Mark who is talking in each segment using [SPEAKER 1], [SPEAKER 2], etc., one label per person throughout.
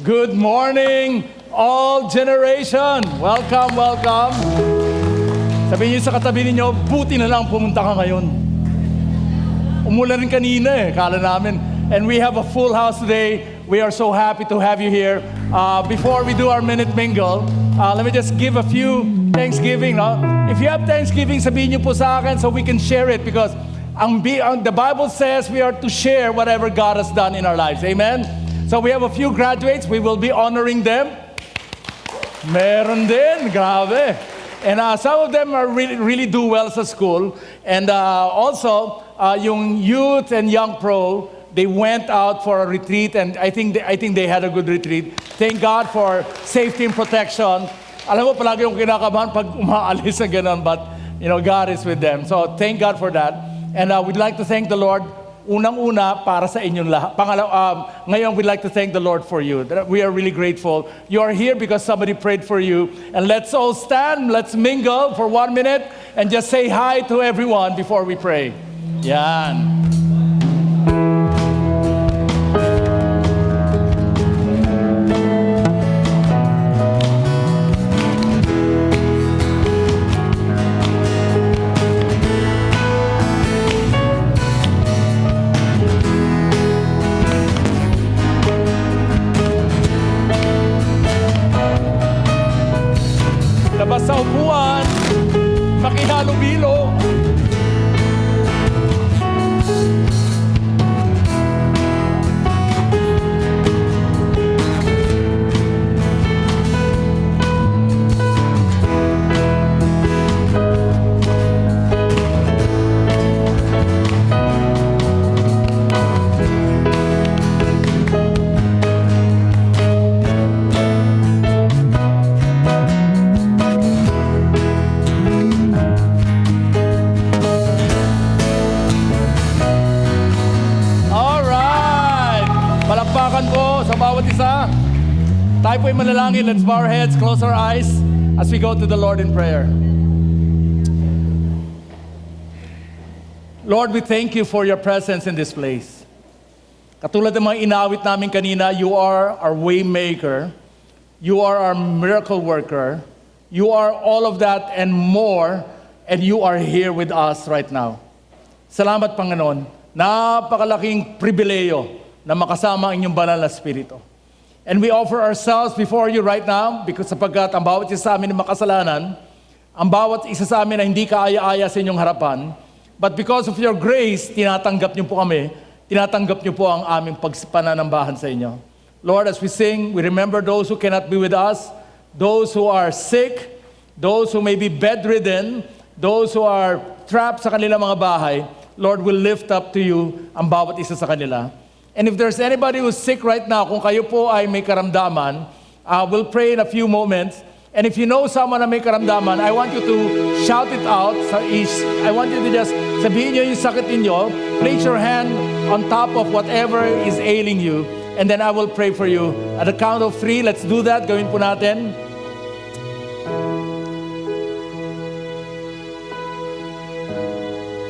[SPEAKER 1] Good morning, all generation. Welcome, welcome. Sabihin niyo sa katabi ninyo, buti na lang pumunta ka ngayon. Umulan rin kanina kala namin. And we have a full house today. We are so happy to have you here. Before we do our minute mingle, let me just give a few Thanksgiving. No? If you have Thanksgiving, sabihin niyo po sa akin so we can share it because the Bible says we are to share whatever God has done in our lives. Amen? So we have a few graduates. We will be honoring them. Meron din, grabe. And some of them are really do well sa school. And also, yung youth and young pro, they went out for a retreat, and I think they had a good retreat. Thank God for safety and protection. Alam mo, palagi yung kinakabahan pag umaalis na gano'n, but God is with them. So thank God for that. And we'd like to thank the Lord. Unang-una para sa inyong lahat. Ngayon, we'd like to thank the Lord for you. We are really grateful. You are here because somebody prayed for you. And let's all stand, let's mingle for 1 minute, and just say hi to everyone before we pray. Yan. Labas sa upuan, makihalubilo. Sa bawat isa, tayo po'y manalangin. Let's bow our heads, close our eyes as we go to the Lord in prayer. Lord, we thank you for your presence in this place. Katulad ng mga inawit namin kanina, you are our way maker, you are our miracle worker, you are all of that and more, and you are here with us right now. Salamat, Panginoon. Napakalaking pribileyo na makasama ang inyong banal na Espiritu. And we offer ourselves before you right now because sapagkat ang bawat isa sa amin na makasalanan, ang bawat isa sa amin na hindi kaaya-aya sa inyong harapan, but because of your grace, tinatanggap niyo po kami, tinatanggap niyo po ang aming pananambahan sa inyo. Lord, as we sing, we remember those who cannot be with us, those who are sick, those who may be bedridden, those who are trapped sa kanilang mga bahay. Lord, we'll lift up to you ang bawat isa sa kanila. And if there's anybody who's sick right now, kung kayo po ay may karamdaman, we'll pray in a few moments. And if you know someone na may karamdaman, I want you to shout it out. I want you to just sabihin nyo yung sakit ninyo. Place your hand on top of whatever is ailing you. And then I will pray for you. At the count of 3, let's do that. Gawin po natin.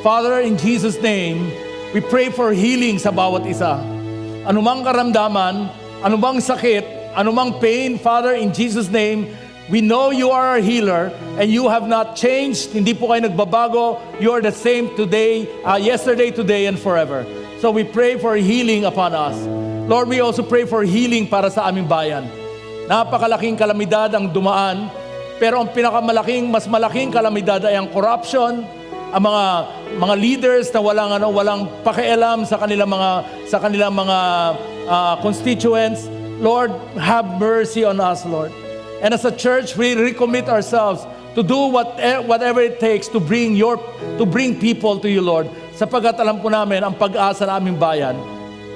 [SPEAKER 1] Father, in Jesus' name, we pray for healing sa bawat isa. Anumang karamdaman, anumang sakit, anumang pain, Father, in Jesus' name, we know you are our healer and you have not changed. Hindi po kayo nagbabago. You are the same today, yesterday, today, and forever. So we pray for healing upon us. Lord, we also pray for healing para sa aming bayan. Napakalaking kalamidad ang dumaan, pero ang mas malaking kalamidad ay ang corruption, ang mga leaders na walang pakialam sa kanilang mga constituents. Lord, have mercy on us, Lord. And as a church, we recommit ourselves to do whatever it takes to bring people to you, Lord. Sapagkat alam po namin ang pag-asa ng aming bayan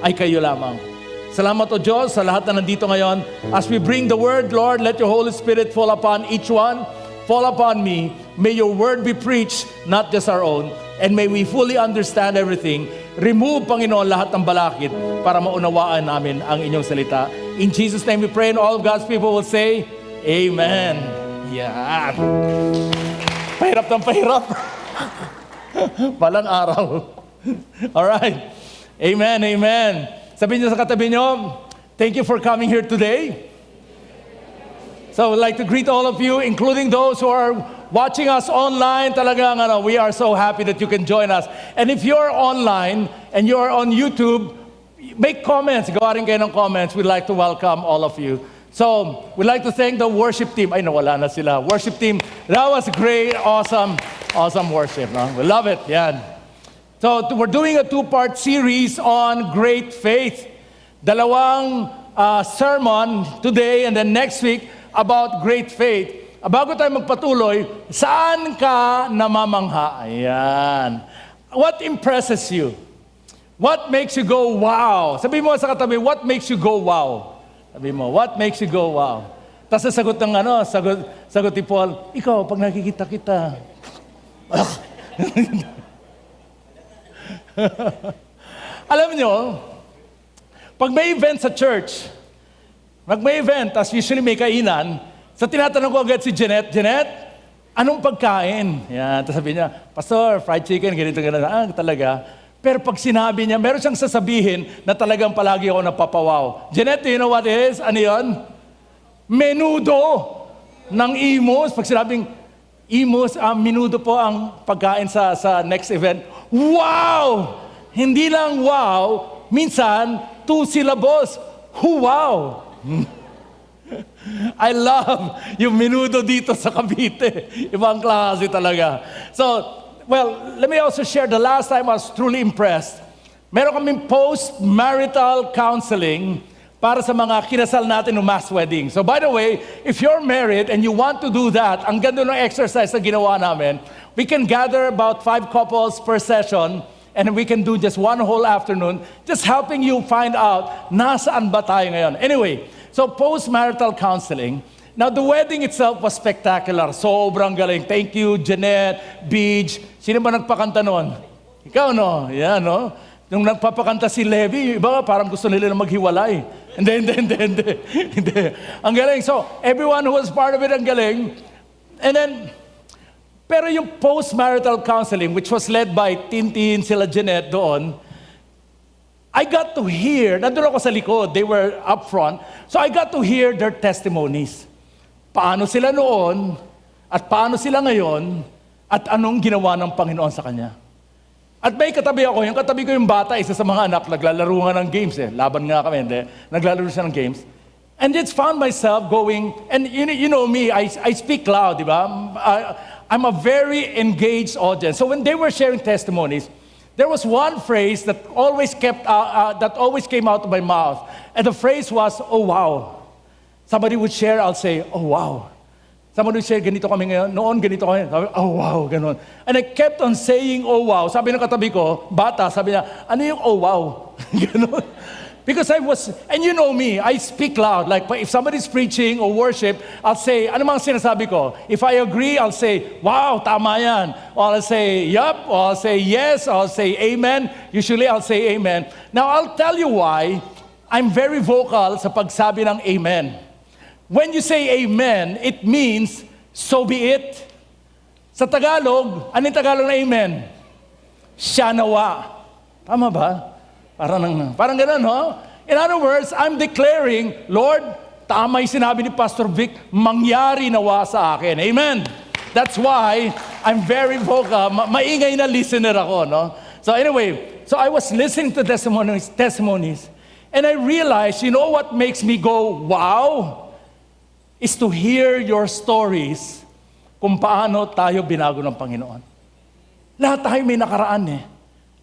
[SPEAKER 1] ay kayo lamang. Salamat o Diyos sa lahat na nandito ngayon. As we bring the word, Lord, let your Holy Spirit fall upon each one. Fall upon me. May your word be preached, not just our own. And may we fully understand everything. Remove, Panginoon, lahat ng balakid para maunawaan namin ang inyong salita. In Jesus' name we pray, and all of God's people will say, Amen. Yan. Pahirap ng pahirap. Balang araw. Alright. Amen, amen. Sabihin niyo sa katabi niyo, Thank you for coming here today. So I'd like to greet all of you, including those who are watching us online. Talagang we are so happy that you can join us. And if you're online and you're on YouTube, make comments. Gawa rin kayo ng comments. We'd like to welcome all of you. So we'd like to thank the worship team. Ay, nawala na sila. Worship team, that was great, awesome worship. No? We love it. Yan. So we're doing a two-part series on great faith. Dalawang sermon today and then next week about great faith. Bago tayo magpatuloy, saan ka namamangha? Ayan. What impresses you? What makes you go wow? Sabi mo sa katabi, what makes you go wow? Sabi mo, what makes you go wow? Tapos sagot ng sagot ni Paul, ikaw, pag nakikita kita. Alam nyo, pag may event sa church, tapos usually may kainan, sa tinatanong ko agad si Jeanette, anong pagkain? Yan, tapos sabi niya, Pastor, fried chicken, ganito. Talaga. Pero pag sinabi niya, meron siyang sasabihin na talagang palagi ako napapawaw. Jeanette, you know what it is? Ano yun? Menudo ng Imus. Pag sinabing Imus, menudo po ang pagkain sa next event. Wow! Hindi lang wow, minsan, 2 syllables. Wow! I love yung menudo dito sa Cavite. Ibang klase talaga. So, well, let me also share the last time I was truly impressed. Meron kaming post-marital counseling para sa mga kinasal natin ng mass wedding. So by the way, if you're married and you want to do that, ang ganda ng exercise na ginawa namin, we can gather about 5 couples per session and we can do just one whole afternoon just helping you find out nasaan ba tayo ngayon. Anyway, so post-marital counseling. Now, the wedding itself was spectacular. Sobrang galing. Thank you, Jeanette, Beach. Sino ba nagpakanta noon? Ikaw, no? Yan, no? Nung nagpapakanta si Levi, iba parang gusto nila na maghiwalay. Hindi. Ang galing. So, everyone who was part of it, ang galing. And then, pero yung post-marital counseling, which was led by Tintin, sila Jeanette doon, I got to hear, nandun ako sa likod, they were up front, so I got to hear their testimonies. Paano sila noon, at paano sila ngayon, at anong ginawa ng Panginoon sa kanya. At may katabi ako, yung katabi ko yung bata, isa sa mga anak, naglalaro nga ng games Laban nga kami, hindi. Naglalaro siya ng games. And it's found myself going, and you know me, I speak loud, di ba? I'm a very engaged audience. So when they were sharing testimonies, there was one phrase that always came out of my mouth. And the phrase was, oh wow. Somebody would share, I'll say, oh wow. Somebody would share, ganito kami ngayon. Noon, ganito kami. Sabi, oh wow, ganon. And I kept on saying, oh wow. Sabi ng katabi ko, bata, sabi niya, ano yung oh wow? Ganon. Because and you know me, I speak loud. Like if somebody's preaching or worship, I'll say, ano mang sinasabi ko? If I agree, I'll say, wow, tama yan. Or I'll say, yup. Or I'll say, yes. Or I'll say, amen. Usually, I'll say amen. Now, I'll tell you why I'm very vocal sa pagsabi ng amen. When you say amen, it means, so be it. Sa Tagalog, anong Tagalog na amen? Siya nawa. Tama ba? Parang ganun, no? In other words, I'm declaring, Lord, tama yung sinabi ni Pastor Vic, mangyari nawa sa akin. Amen. That's why I'm very vocal. Maingay na listener ako, no? So anyway, so I was listening to testimonies, and I realized, you know what makes me go, wow? Is to hear your stories kung paano tayo binago ng Panginoon. Lahat tayo may nakaraan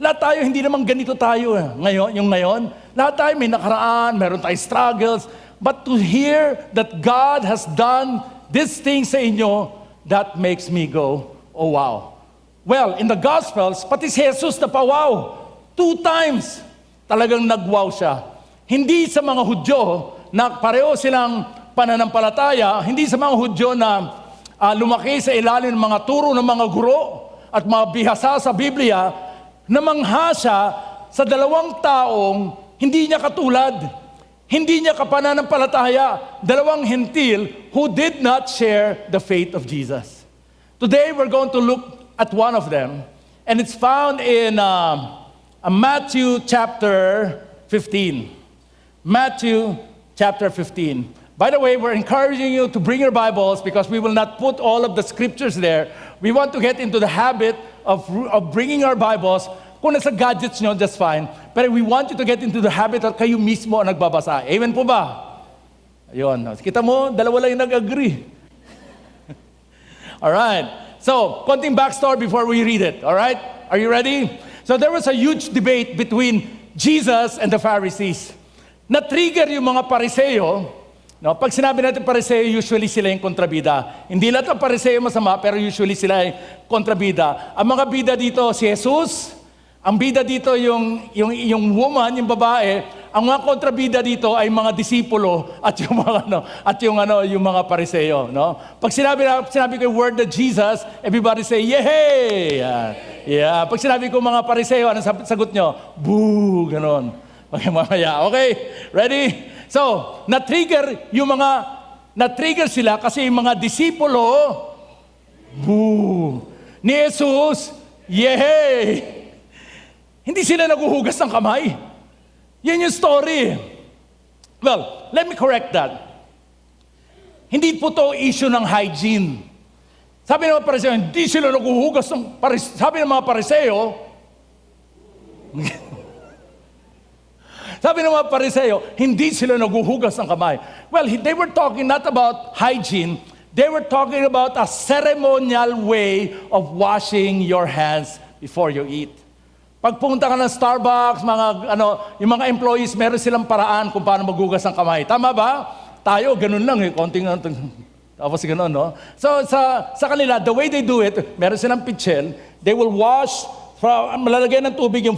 [SPEAKER 1] Lahat tayo, hindi naman ganito tayo ngayon. Lahat tayo may nakaraan, meron tayong struggles. But to hear that God has done these things sa inyo, that makes me go, oh wow. Well, in the Gospels, pati si Jesus na pa-wow. 2 times talagang nag-wow siya. Hindi sa mga Hudyo na pareho silang pananampalataya, hindi sa mga Hudyo na lumaki sa ilalim ng mga turo ng mga guro at mga bihasa sa Biblia, namangha siya sa 2 taong hindi niya katulad, hindi niya kapananampalataya, 2 hentil who did not share the faith of Jesus. Today, we're going to look at one of them, and it's found in Matthew chapter 15. Matthew chapter 15. By the way, we're encouraging you to bring your Bibles because we will not put all of the scriptures there. We want to get into the habit of bringing our Bibles. Kung nasa gadgets nyo, that's fine. Pero we want you to get into the habit at kayo mismo ang nagbabasa. Amen po ba? Ayun. Kita mo, dalawa lang yung nag-agree. Alright. So, konting backstory before we read it. Alright? Are you ready? So, there was a huge debate between Jesus and the Pharisees. Na-trigger yung mga Pariseo. No, pag sinabi natin Pariseo, usually sila yung kontrabida. Hindi lahat ng Pariseo masama, pero usually sila yung kontrabida. Ang mga bida dito, si Jesus. Ang bida dito, yung woman, yung babae. Ang mga kontrabida dito ay mga disipulo at yung mga Pariseo. No? Pag sinabi ko yung word na Jesus, everybody say, yay! Yeah. Pag sinabi ko mga Pariseo, ano sagot nyo? Boo! Ganon. Mamaya. Okay? Ready? So, na-trigger sila kasi yung mga disipulo, boo! Ni Jesus, yay! Hindi sila naguhugas ng kamay. Yan yung story. Well, let me correct that. Hindi po to issue ng hygiene. Sabi ng mga Pariseo, hindi sila naguhugas ng sabi ng mga Pariseo, sabi ng mga Pariseo, hindi sila naguhugas ng kamay. Well, they were talking not about hygiene. They were talking about a ceremonial way of washing your hands before you eat. Pag pumunta ka ng Starbucks, yung mga employees, meron silang paraan kung paano maghugas ng kamay. Tama ba? Tayo, ganun lang eh. Konting, tapos ganun, no? So, sa kanila, the way they do it, meron silang pitchel. They will wash, malalagay ng tubig yung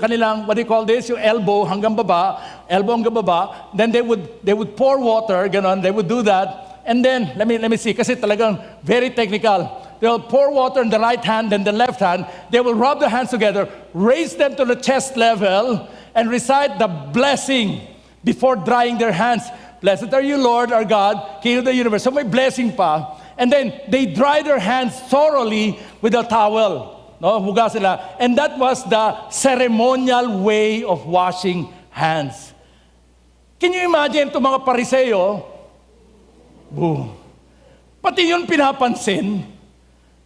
[SPEAKER 1] kanilang, what do you call this? Yung elbow hanggang baba. Then they would pour water, ganun. They would do that. And then, let me see, kasi talagang very technical. They'll pour water in the right hand and the left hand. They will rub the hands together, raise them to the chest level, and recite the blessing before drying their hands. Blessed are you, Lord, our God, King of the universe. So may blessing pa. And then, they dry their hands thoroughly with a towel. No, hugas sila. And that was the ceremonial way of washing hands. Can you imagine itong mga Pariseo? Boom. Pati yun pinapansin.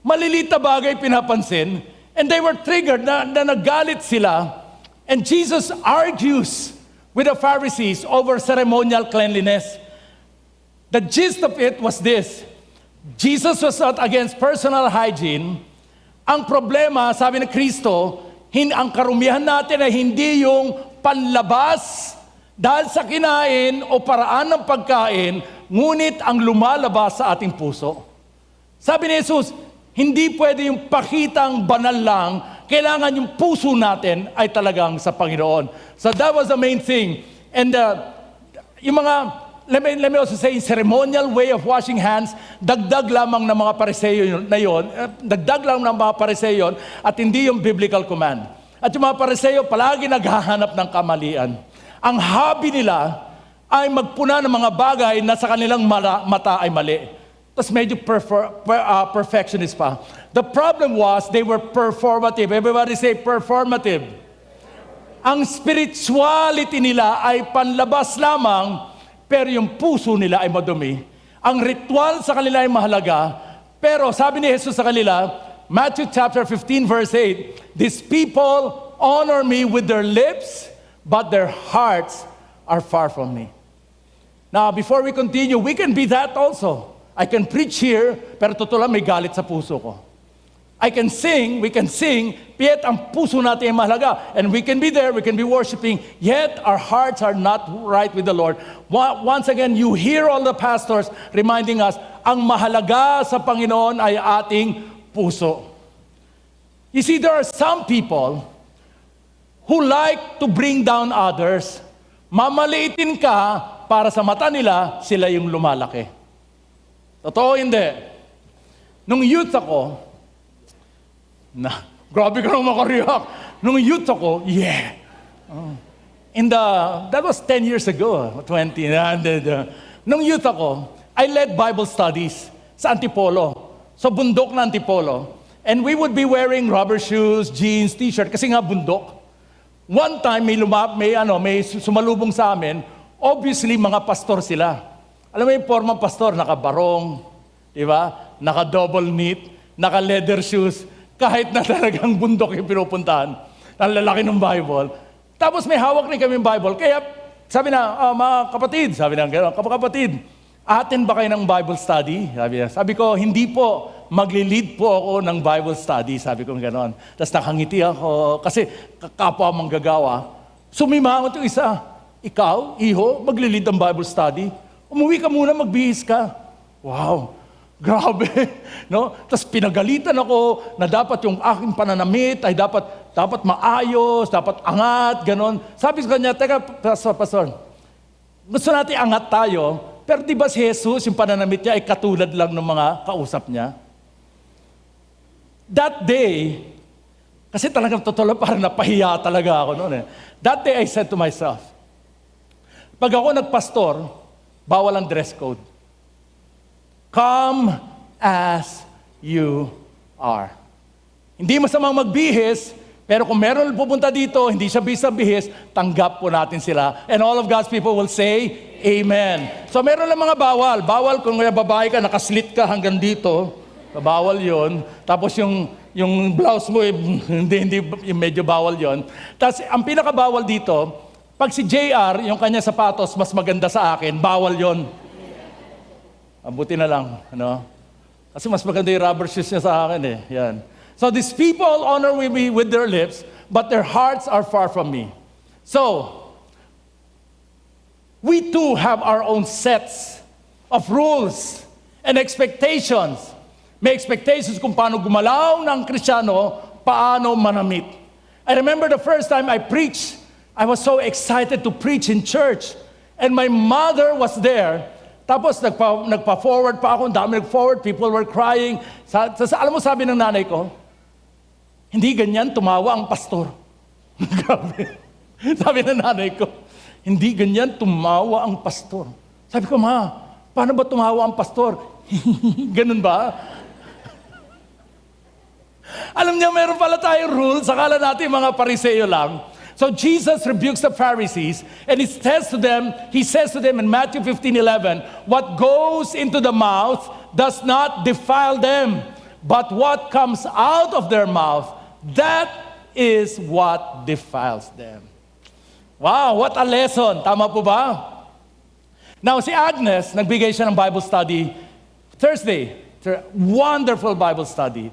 [SPEAKER 1] Maliliit na bagay pinapansin. And they were triggered na nagalit sila. And Jesus argues with the Pharisees over ceremonial cleanliness. The gist of it was this. Jesus was not against personal hygiene. Ang problema, sabi ni Kristo, ang karumihan natin ay hindi yung panlabas dahil sa kinain o paraan ng pagkain, ngunit ang lumalabas sa ating puso. Sabi ni Jesus, hindi pwede yung pakitang banal lang, kailangan yung puso natin ay talagang sa Panginoon. So that was the main thing. And yung mga, let me also say, ceremonial way of washing hands, dagdag lamang ng mga Pariseo na yon, dagdag lang ng mga Pariseo yon, at hindi yung biblical command. At yung mga Pariseo palagi naghahanap ng kamalian. Ang hobby nila ay magpuna ng mga bagay na sa kanilang mata ay mali. Tapos medyo perfectionist pa. The problem was, they were performative. Everybody say performative. Ang spirituality nila ay panlabas lamang, pero yung puso nila ay madumi. Ang ritual sa kanila ay mahalaga, pero sabi ni Jesus sa kanila, Matthew chapter 15 verse 8, these people honor me with their lips, but their hearts are far from me. Now, before we continue, we can be that also. I can preach here, pero totoo lang may galit sa puso ko. I can sing, we can sing, yet ang puso natin ay mahalaga. And we can be there, we can be worshiping, yet our hearts are not right with the Lord. Once again, you hear all the pastors reminding us, ang mahalaga sa Panginoon ay ating puso. You see, there are some people who like to bring down others. Mamaliitin ka para sa mata nila, sila yung lumalaki. Totoo hindi. Nung youth ako, grabe ka nang makareact. Nung youth ako, yeah. That was 10 years ago, 20. Nung youth ako, I led Bible studies sa Antipolo. So bundok na Antipolo. And we would be wearing rubber shoes, jeans, t-shirt, kasi nga bundok. One time, may sumalubong sa amin, obviously, mga pastor sila. Alam mo yung formang pastor, nakabarong, di ba? Naka-double knit, naka-leather shoes, kahit na talagang bundok yung pinupuntahan. Ang lalaki ng Bible. Tapos may hawak rin kami yung Bible. Kaya sabi na, mga kapatid, sabi na gano'n, kapatid, atin ba kayo ng Bible study? Sabi ko, hindi po, magli-lead po ako ng Bible study. Sabi ko gano'n. Tapos nakangiti ako, kasi kapwa manggagawa. Sumimangot yung isa, ikaw, iho, magli-lead ng Bible study? Umuwi ka muna, magbihis ka. Wow, grabe. No? Tapos pinagalitan ako na dapat yung aking pananamit ay dapat maayos, dapat angat, gano'n. Sabi sa kanya, teka, pastor, gusto natin angat tayo, pero di ba si Jesus, yung pananamit niya ay katulad lang ng mga kausap niya? That day, kasi talagang totoo lang, parang napahiya talaga ako noon eh. That day I said to myself, pag ako nagpastor, bawal ang dress code. Come as you are. Hindi masamang magbihis, pero kung meron pupunta dito, hindi siya bihis, tanggap po natin sila. And all of God's people will say, Amen. So meron lang mga bawal. Bawal kung babae ka, nakaslit ka hanggang dito. Bawal yon. Tapos yung blouse mo, hindi yung medyo bawal yon. Tapos ang pinakabawal dito, pag si JR, yung kanya sapatos, mas maganda sa akin, bawal yon. Mabuti na lang. Ano? Kasi mas maganda yung rubber shoes niya sa akin eh. Yan. So these people honor me with their lips, but their hearts are far from me. So, we too have our own sets of rules and expectations. May expectations kung paano gumalaw ng Kristiyano, paano manamit. I remember the first time I preached, I was so excited to preach in church. And my mother was there. Tapos nagpa-forward pa ako, dami nag-forward, people were crying. Alam mo sabi ng nanay ko, hindi ganyan tumawa ang pastor. Grabe. Sabi ng nanay ko, hindi ganyan tumawa ang pastor. Sabi ko, ma, paano ba tumawa ang pastor? Ganun ba? Alam niyo, meron pala tayong rule, sakala natin mga Pariseo lang. So Jesus rebukes the Pharisees and he says to them in Matthew 15:11, what goes into the mouth does not defile them, but what comes out of their mouth, that is what defiles them. Wow, what a lesson. Tama po ba? Now, si Agnes, nagbigay siya ng Bible study Thursday. Wonderful Bible study.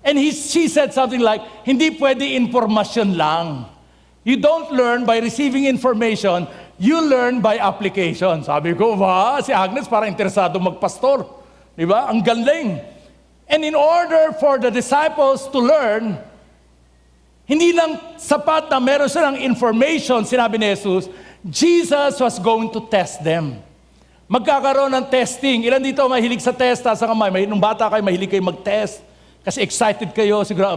[SPEAKER 1] And she said something like, hindi pwede informasyon lang. You don't learn by receiving information, you learn by application. Sabi ko, si Agnes parang interesado magpastor. Di ba? Ang galing. And in order for the disciples to learn, hindi lang sapat na meron silang information, sinabi ni Jesus, Jesus was going to test them. Magkakaroon ng testing. Ilan dito mahilig sa test? Taas ang kamay. Nung bata kayo, mahilig kayo mag-test. Kasi excited kayo. Siguro,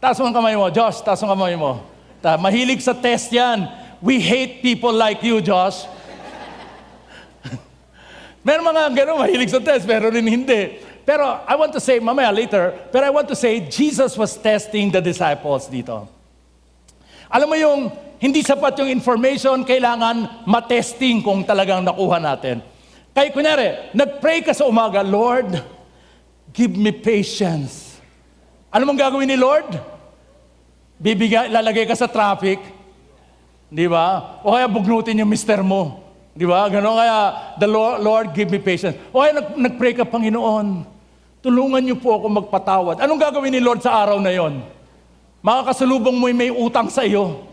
[SPEAKER 1] taas mo ang kamay mo. Josh, taas ang kamay mo. Mahilig sa test yan. We hate people like you, Josh. Meron mga gano'n, mahilig sa test, pero rin hindi. Pero I want to say, mamaya later, pero I want to say, Jesus was testing the disciples dito. Alam mo yung, hindi sapat yung information, kailangan matesting kung talagang nakuha natin. Kaya kunyari, nag-pray ka sa umaga, Lord, give me patience. Ano mong gagawin ni Lord? Lalagay ka sa traffic, di ba? O kaya bugnutin yung mister mo. Di ba? Ganon kaya, the Lord give me patience. O kaya nag-pray ka, Panginoon, tulungan niyo po ako magpatawad. Anong gagawin ni Lord sa araw na yon? Makakasalubong mo may utang sa iyo.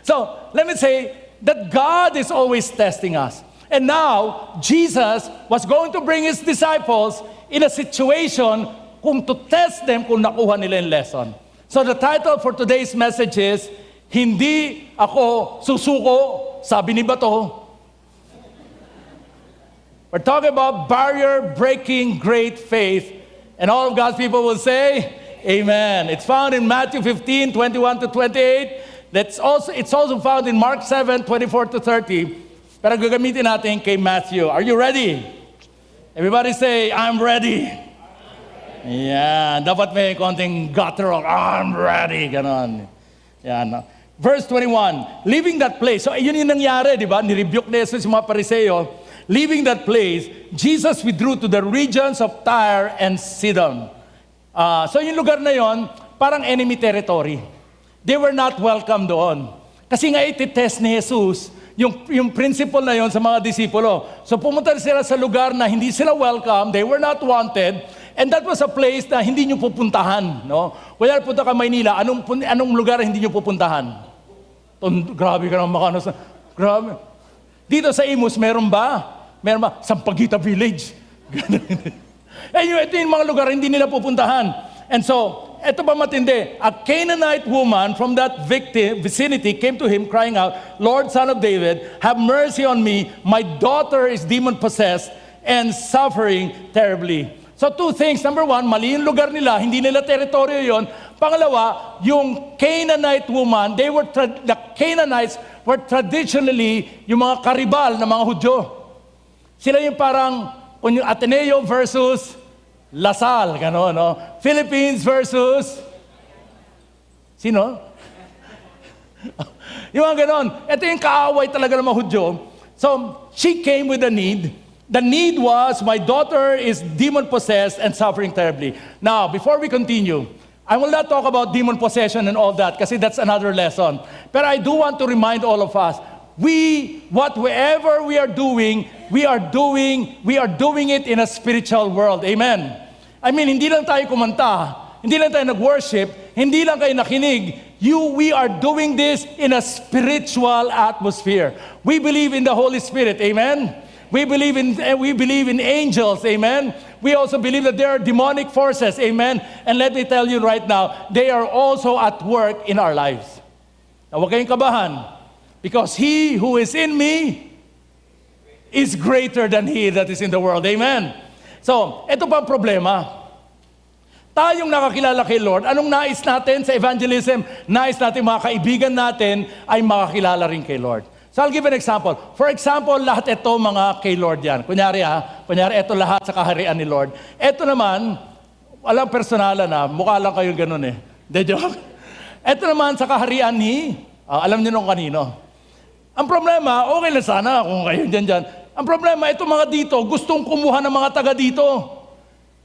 [SPEAKER 1] So, let me say that God is always testing us. And now, Jesus was going to bring His disciples in a situation kung to test them kung nakuha nila yung lesson. So the title for today's message is, Hindi ako susuko, sabi ni Bato. We're talking about barrier-breaking great faith. And all of God's people will say, Amen. It's found in Matthew 15, 21 to 28. It's also found in Mark 7, 24 to 30. Pero gagamitin natin kay Matthew. Are you ready? Everybody say, I'm ready. Yan, dapat may konting guttural, I'm ready, ganon. Yan. Verse 21, leaving that place. So, yun yung nangyari, di ba? Nirebuke ni Jesus yung mga Pariseo. Leaving that place, Jesus withdrew to the regions of Tyre and Sidon. So, yung lugar na yon, parang enemy territory. They were not welcome doon. Kasi nga iti-test ni Jesus yung principle na yon sa mga disipulo. So, pumunta sila sa lugar na hindi sila welcome, they were not wanted, and that was a place na hindi nyo pupuntahan. No? Kaya punta ka Maynila, anong lugar hindi nyo pupuntahan? Grabe ka naman makano sa... Grabe. Dito sa Imus, meron ba? Meron ba? Sampaguita Village. Ito yung mga lugar hindi nila pupuntahan. And so, ito ba matindi? A Canaanite woman from that vicinity came to him crying out, Lord, Son of David, have mercy on me. My daughter is demon-possessed and suffering terribly. So two things. Number one, mali yung lugar nila, hindi nila teritoryo yon. Pangalawa, yung Canaanite woman, the Canaanites were traditionally yung mga karibal na mga Hudyo. Sila yung parang yung Ateneo versus Lasal, gano'n, no? Philippines versus sino? Yung mga gano'n. Ito yung kaaway talaga ng mga Hudyo. So, she came with a need. The need was, my daughter is demon-possessed and suffering terribly. Now, before we continue, I will not talk about demon possession and all that kasi that's another lesson. But I do want to remind all of us, whatever we are doing it in a spiritual world. Amen. I mean, hindi lang tayo kumanta, hindi lang tayo nag-worship, hindi lang kayo nakinig. We are doing this in a spiritual atmosphere. We believe in the Holy Spirit. Amen. We believe in angels. Amen. We also believe that there are demonic forces. Amen. And let me tell you right now, they are also at work in our lives. Now, huwag kayong kabahan. Because he who is in me is greater than he that is in the world. Amen. So, ito pa ang problema. Tayong nakakilala kay Lord, anong nais natin sa evangelism? Nais natin mga kaibigan natin ay makakilala rin kay Lord. So, I'll give an example. For example, lahat ito mga kay Lord yan. Kunyari ito lahat sa kaharian ni Lord. Ito naman, walang personalan na, mukha lang kayong ganun eh. De joke. Ito naman sa kaharian ni, alam niyo nung kanino. Ang problema, okay na sana kung kayo dyan. Ang problema, itong mga dito, gustong kumuha ng mga taga dito.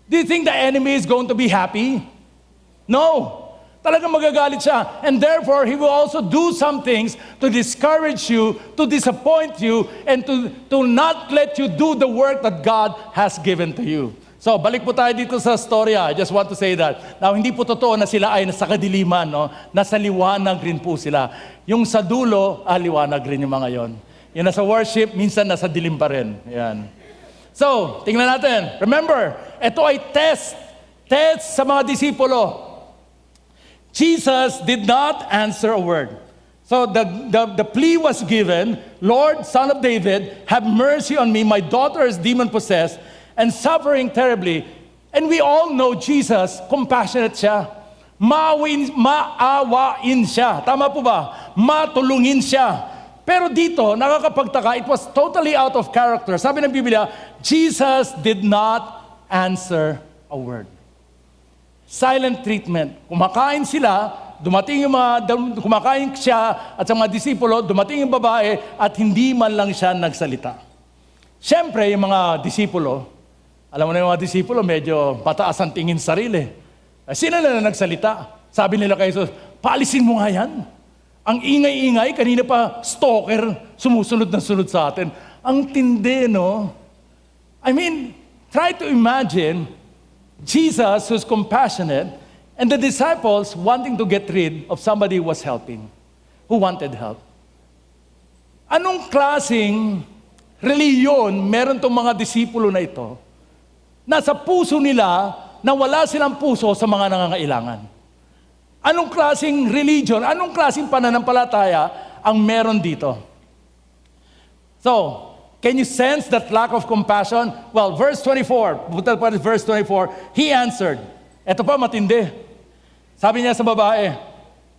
[SPEAKER 1] Do you think the enemy is going to be happy? No. Talagang magagalit siya. And therefore, he will also do some things to discourage you, to disappoint you, and to not let you do the work that God has given to you. So, balik po tayo dito sa storya. I just want to say that. Now, hindi po totoo na sila ay nasa kadiliman, no? Nasa liwanag rin po sila. Yung sa dulo, liwanag rin yung mga yon. Yung nasa worship, minsan nasa dilim pa rin. Yan. So, tingnan natin. Remember, ito ay test. Test sa mga disipulo. Jesus did not answer a word. So, the plea was given, Lord, Son of David, have mercy on me. My daughter is demon-possessed and suffering terribly. And we all know Jesus, compassionate siya. Maawain siya. Tama po ba? Matulungin siya. Pero dito, nakakapagtaka, it was totally out of character. Sabi ng Biblia, Jesus did not answer a word. Silent treatment. Kumakain sila, kumakain siya at sa mga disipulo, dumating yung babae at hindi man lang siya nagsalita. Siyempre, yung mga disipulo, alam mo na yung mga disipulo, medyo mataas ang tingin sa sarili. Sino na nagsalita? Sabi nila kay Jesus, paalisin mo nga yan. Ang ingay-ingay, kanina pa stalker, sumusunod na sunod sa atin. Ang tindi, no? I mean, try to imagine Jesus who's compassionate and the disciples wanting to get rid of somebody who was helping, who wanted help. Anong klaseng reliyon meron tong mga disipulo na ito? Nasa puso nila na wala silang puso sa mga nangangailangan. Anong klaseng religion, anong klaseng pananampalataya ang meron dito? So, can you sense that lack of compassion? Well, verse 24, verse 24, he answered. Ito pa matindi. Sabi niya sa babae,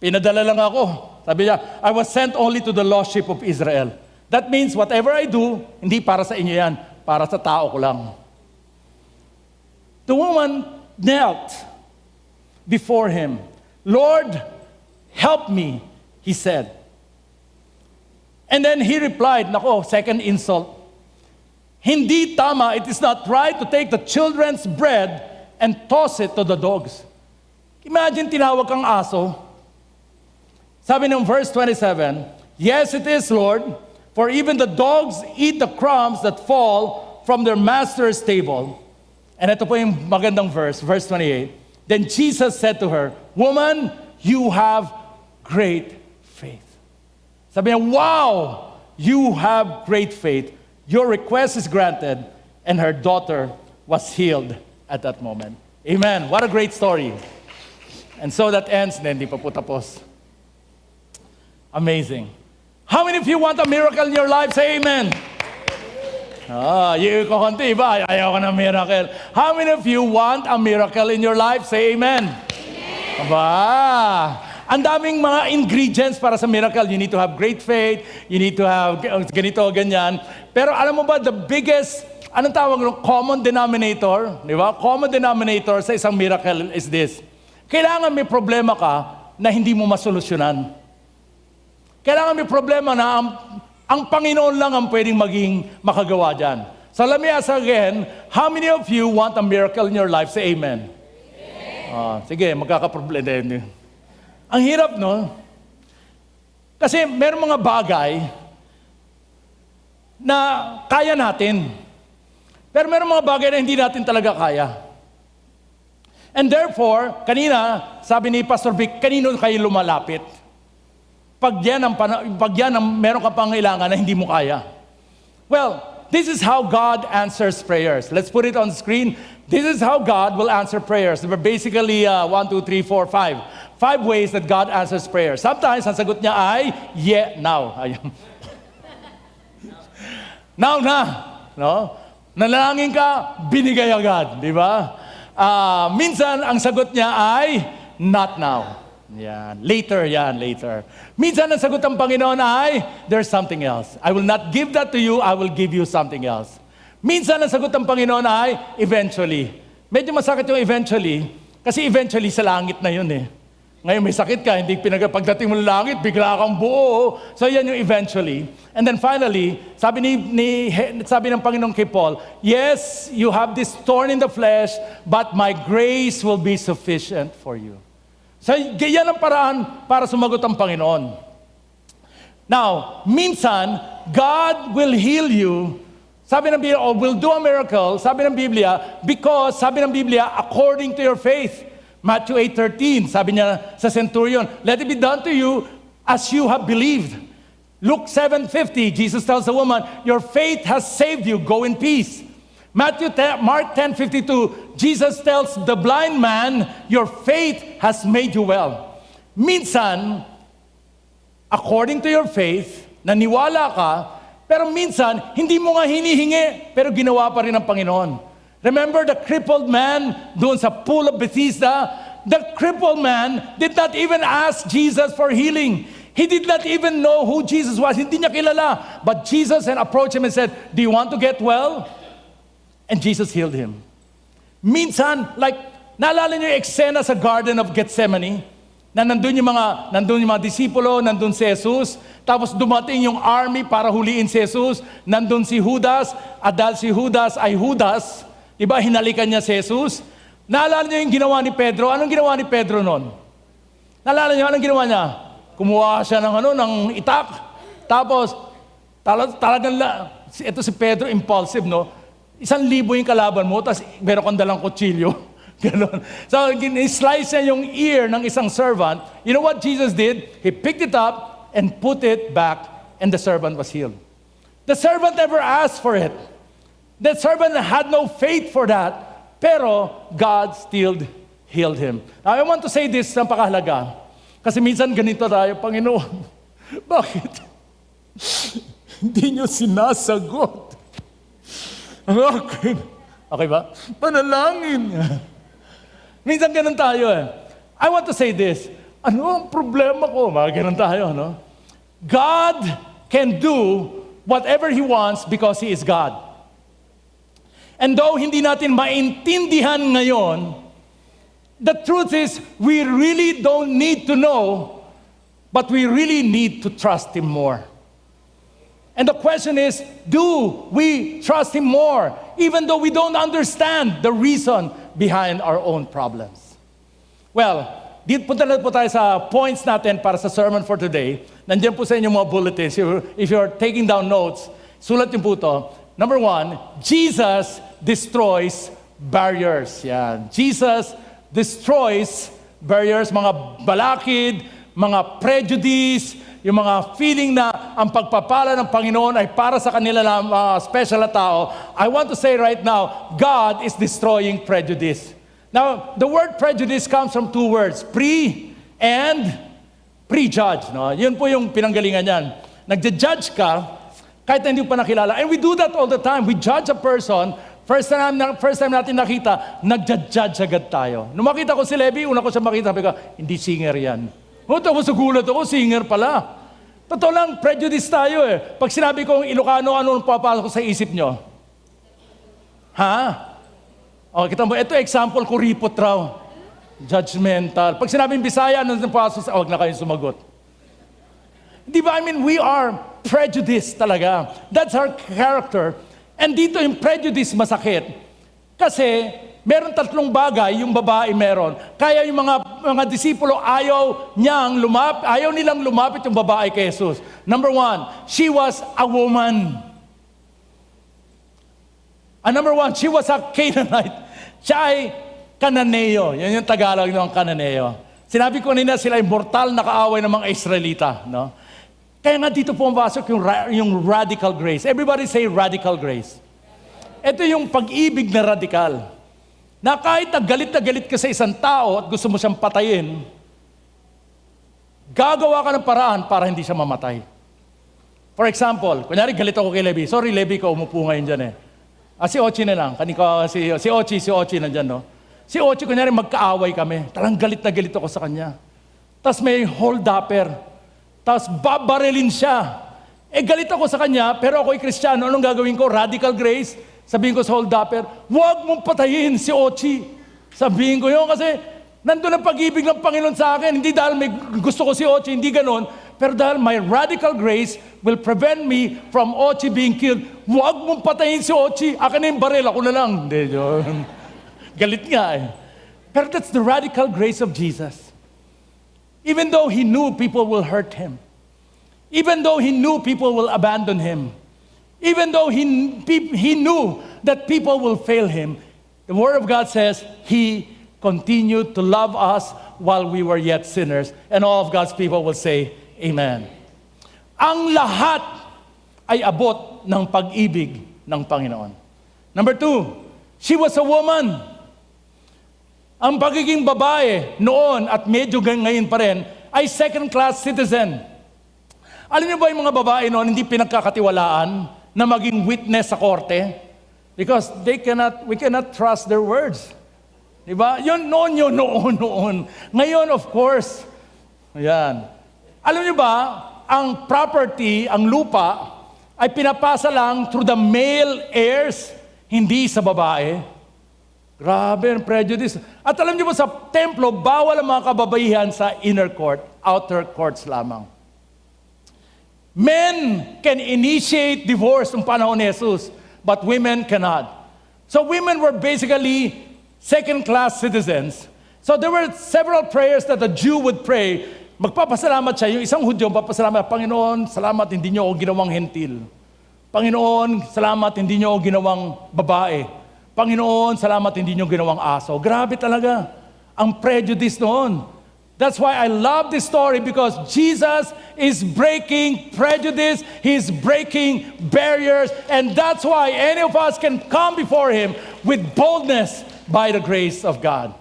[SPEAKER 1] pinadala lang ako. Sabi niya, I was sent only to the lost sheep of Israel. That means whatever I do, hindi para sa inyo yan, para sa tao ko lang. The woman knelt before him. Lord, help me, he said. And then he replied, nako, second insult. Hindi tama, it is not right to take the children's bread and toss it to the dogs. Imagine tinawag kang aso. Sabi ng verse 27, yes, it is, Lord, for even the dogs eat the crumbs that fall from their master's table. And ito po yung magandang verse 28. Then Jesus said to her, woman, you have great faith. Sabi niya, wow, you have great faith. Your request is granted. And her daughter was healed at that moment. Amen. What a great story. And so that ends. Hindi pa po tapos. Amazing. How many of you want a miracle in your life? Say amen. Yung kukunti ba? Ayaw ko ng miracle. How many of you want a miracle in your life? Say amen. Amen. Aba. Ang daming mga ingredients para sa miracle. You need to have great faith. You need to have ganito, ganyan. Pero alam mo ba, the biggest, anong tawag ng common denominator? Di ba? Common denominator sa isang miracle is this. Kailangan may problema ka na hindi mo masolusyonan. Kailangan may problema na ang Panginoon lang ang pwedeng maging makagawa dyan. So let me ask again, how many of you want a miracle in your life? Say amen. Sige, magkakaproblema. Ang hirap, no? Kasi meron mga bagay na kaya natin. Pero meron mga bagay na hindi natin talaga kaya. And therefore, kanina, sabi ni Pastor Vic, kanino kayo lumalapit? Pag yan ang meron ka pangailangan na hindi mo kaya. Well, this is how God answers prayers. Let's put it on the screen. This is how God will answer prayers. There were basically 1, 2, 3, 4, 5. 5 ways that God answers prayers. Sometimes, ang sagot niya ay, yeah, now. Now na. No? Nalangin ka, binigay agad. Di ba? Minsan, ang sagot niya ay, not now. Yan. Later. Minsan, ang sagot ng Panginoon ay, there's something else. I will not give that to you, I will give you something else. Minsan, ang sagot ng Panginoon ay, eventually. Medyo masakit yung eventually, kasi eventually sa langit na yun eh. Ngayon may sakit ka, hindi pagdating mo ng langit, bigla kang buo. So yan yung eventually. And then finally, sabi ng Panginoon kay Paul, yes, you have this thorn in the flesh, but my grace will be sufficient for you. So yan ang paraan para sumagot ang Panginoon. Now, minsan, God will heal you. Sabi ng Biblia, or will do a miracle, sabi ng Biblia, because, sabi ng Biblia, according to your faith. Matthew 8:13, sabi niya sa centurion, let it be done to you as you have believed. Luke 7:50, Jesus tells the woman, your faith has saved you, go in peace. Mark 10:52, Jesus tells the blind man, your faith has made you well. Minsan, according to your faith, naniwala ka, pero minsan, hindi mo nga hinihingi, pero ginawa pa rin ng Panginoon. Remember the crippled man doon sa pool of Bethesda? The crippled man did not even ask Jesus for healing. He did not even know who Jesus was. Hindi niya kilala. But Jesus approached him and said, do you want to get well? And Jesus healed him. Minsan, like, naalala niyo yung eksena sa Garden of Gethsemane? Na nandun yung mga disipulo, nandun si Jesus, tapos dumating yung army para huliin si Jesus, nandun si Judas, at dahil si Judas ay Judas, diba, hinalikan niya si Jesus. Naalala niyo yung ginawa ni Pedro? Anong ginawa ni Pedro noon? Naalala niyo, anong ginawa niya? Kumuha siya ng itak. Tapos, talagang, ito si Pedro, impulsive, no? 1,000 yung kalaban mo, tapos meron kang dalang kutsilyo. Ganon. So, slice niya yung ear ng isang servant. You know what Jesus did? He picked it up and put it back, and the servant was healed. The servant never asked for it. The servant had no faith for that. Pero God still healed him. Now, I want to say this, napakahalaga. Kasi minsan ganito tayo, Panginoon, bakit hindi niyo sinasagot ang akin? Okay ba? Panalangin. Minsan ganun tayo eh. I want to say this. Ano ang problema ko? Mga ganun tayo, no? God can do whatever He wants because He is God. And though hindi natin maintindihan ngayon The truth is, we really don't need to know, but we really need to trust Him more. And the question is, do we trust Him more, even though we don't understand the reason behind our own problems? Well, dito punta na po tayo sa points natin para sa sermon for today. Nandiyan po sa inyong mga bulletins. If you're taking down notes, sulat niyo po ito. Number 1, Jesus destroys barriers. Yan. Jesus destroys barriers, mga balakid, mga prejudice, yung mga feeling na ang pagpapala ng Panginoon ay para sa kanila na special na tao. I want to say right now, God is destroying prejudice. Now, the word prejudice comes from 2 words, pre and prejudge. No? Yun po yung pinanggalingan yan. Nagja-judge ka, kahit na hindi pa nakilala. And we do that all the time. We judge a person, first time natin nakita, nagja-judge agad tayo. Nung makita ko si Levi, una ko siya makita, sabi ko, hindi singer yan. Tapos nagulat ako, singer pala. Totoo lang, prejudice tayo eh. Pag sinabi kong Ilocano, ano ang papasok sa isip nyo? Ha? O, kita mo, ito example, kuripot raw. Judgmental. Pag sinabing Bisaya, ano ang papasok sa... Huwag na kayong sumagot. Di ba? I mean, we are prejudiced talaga. That's our character. And dito yung prejudice masakit. Kasi meron 3 bagay yung babae meron. Kaya yung mga disipulo ayaw nilang lumapit yung babae kay Jesus. Number 1, she was a woman. Number 1, she was a Canaanite. Siya ay Kananeo. Yan yung Tagalog ng Kananeo. Sinabi ko nila sila ay mortal na kaaway ng mga Israelita. No? Kaya nga dito pumapasok yung radical grace. Everybody say radical grace. Ito yung pag-ibig na radical. Na kahit na galit ka sa isang tao at gusto mo siyang patayin, gagawa ka ng paraan para hindi siya mamatay. For example, kunyari galit ako kay Levi. Sorry Levi, ka umupo ngayon dyan eh. Si Ochi na lang. Si Ochi nandyan, no? Si Ochi, kunyari magkaaway kami. Talang galit na galit ako sa kanya. Tapos may hold-upper. Tapos babarilin siya. Galit ako sa kanya, pero ako'y Kristiyano. Anong gagawin ko? Radical grace. Sabihin ko sa hold-upper, huwag mong patayin si Ochi. Sabihin ko yun kasi nandun ang pag-ibig ng Panginoon sa akin. Hindi dahil may gusto ko si Ochi, hindi ganon. Pero dahil my radical grace will prevent me from Ochi being killed. Huwag mong patayin si Ochi. Akin na yung baril, ako na lang. Hindi, yun. Galit nga eh. Pero that's the radical grace of Jesus. Even though He knew people will hurt Him. Even though He knew people will abandon Him. Even though he knew that people will fail Him, the Word of God says He continued to love us while we were yet sinners. And all of God's people will say, Amen. Ang lahat ay abot ng pag-ibig ng Panginoon. Number 2, she was a woman. Ang pagiging babae noon at medyo ngayon pa rin ay second-class citizen. Alam niyo ba yung mga babae noon hindi pinagkakatiwalaan na maging witness sa korte? Because we cannot trust their words. Diba? Yun noon. Ngayon, of course, ayan. Alam niyo ba, ang property, ang lupa, ay pinapasa lang through the male heirs, hindi sa babae. Grabe ang prejudice. At alam niyo ba, sa templo, bawal ang mga kababaihan sa inner court, outer courts lamang. Men can initiate divorce noong panahon ni Jesus, but women cannot. So women were basically second-class citizens. So there were several prayers that a Jew would pray. Magpapasalamat siya. Yung isang Hudyo, magpapasalamat, Panginoon, salamat, hindi niyo ako ginawang hentil. Panginoon, salamat, hindi niyo ako ginawang babae. Panginoon, salamat, hindi niyo ginawang aso. Grabe talaga ang prejudice noon. That's why I love this story, because Jesus is breaking prejudice, He's breaking barriers, and that's why any of us can come before Him with boldness by the grace of God.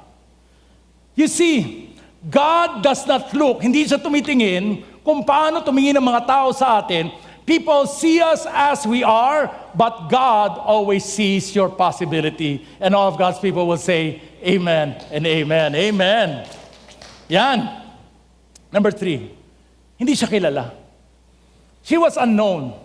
[SPEAKER 1] You see, God does not look, hindi siya tumitingin kung paano tumingin ang mga tao sa atin. People see us as we are, but God always sees your possibility. And all of God's people will say, Amen and Amen. Amen. Yan. Number 3, hindi siya kilala. She was unknown.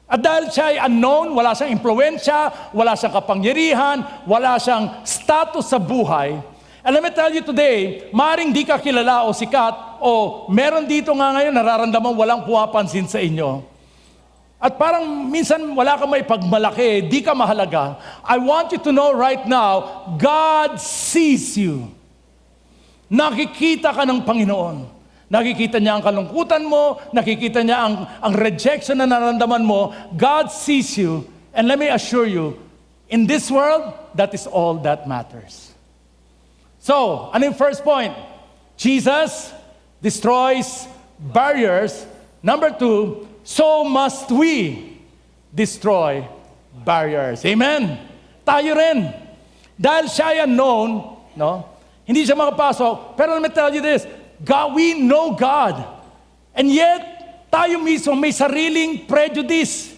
[SPEAKER 1] At dahil siya ay unknown, wala siyang impluwensya, wala siyang kapangyarihan, wala siyang status sa buhay. And let me tell you today, maring di ka kilala o sikat, o meron dito nga ngayon nararamdaman walang pumapansin sa inyo. At parang minsan wala kang may pagmalaki, di ka mahalaga. I want you to know right now, God sees you. Nakikita ka ng Panginoon. Nakikita niya ang kalungkutan mo, nakikita niya ang rejection na nararamdaman mo. God sees you. And let me assure you, in this world, that is all that matters. So, ano yung first point? Jesus destroys barriers. Number 2, so must we destroy barriers. Amen? Tayo rin. Dahil siya yan known, no? Hindi siya makapasok. Pero let me tell you this, God, we know God. And yet, tayo mismo may sariling prejudice.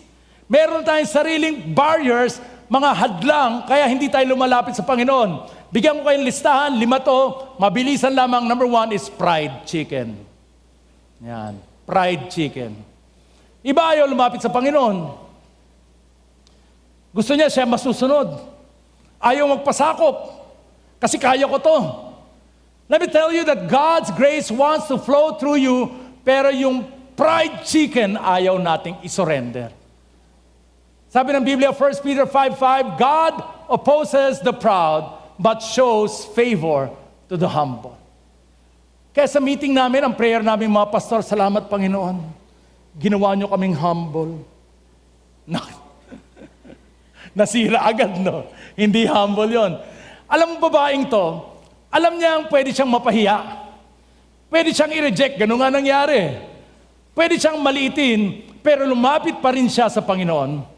[SPEAKER 1] Meron tayong sariling barriers, mga hadlang, kaya hindi tayo lumalapit sa Panginoon. Bigyan ko kayong listahan, 5 to, mabilisan lamang. Number 1 is fried chicken. Yan, fried chicken. Iba ayaw lumapit sa Panginoon. Gusto niya siya masusunod. Ayaw magpasakop. Kasi kaya ko to. Let me tell you that God's grace wants to flow through you, pero yung fried chicken ayaw nating isurrender. Sabi ng Biblia, 1 Peter 5:5, God opposes the proud, but shows favor to the humble. Kaya sa meeting namin, ang prayer namin mga pastor, salamat Panginoon, ginawa niyo kaming humble. Nasira agad, no? Hindi humble yon. Alam mo babaeng to, alam niya pwede siyang mapahiya. Pwede siyang i-reject, ganun nga nangyari. Pwede siyang maliitin, pero lumapit pa rin siya sa Panginoon.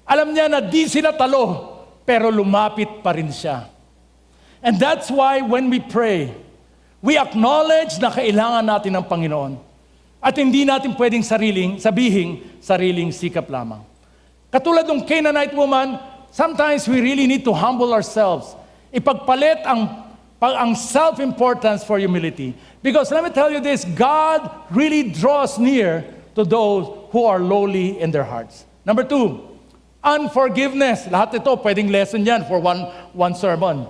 [SPEAKER 1] Alam niya na di sila talo, pero lumapit pa rin siya. And that's why when we pray, we acknowledge na kailangan natin ng Panginoon. At hindi natin pwedeng sariling sikap lamang. Katulad ng Canaanite woman, sometimes we really need to humble ourselves. Ipagpalit ang self-importance for humility. Because let me tell you this, God really draws near to those who are lowly in their hearts. Number 2, unforgiveness. Lahat ito, pwedeng lesson yan for one sermon.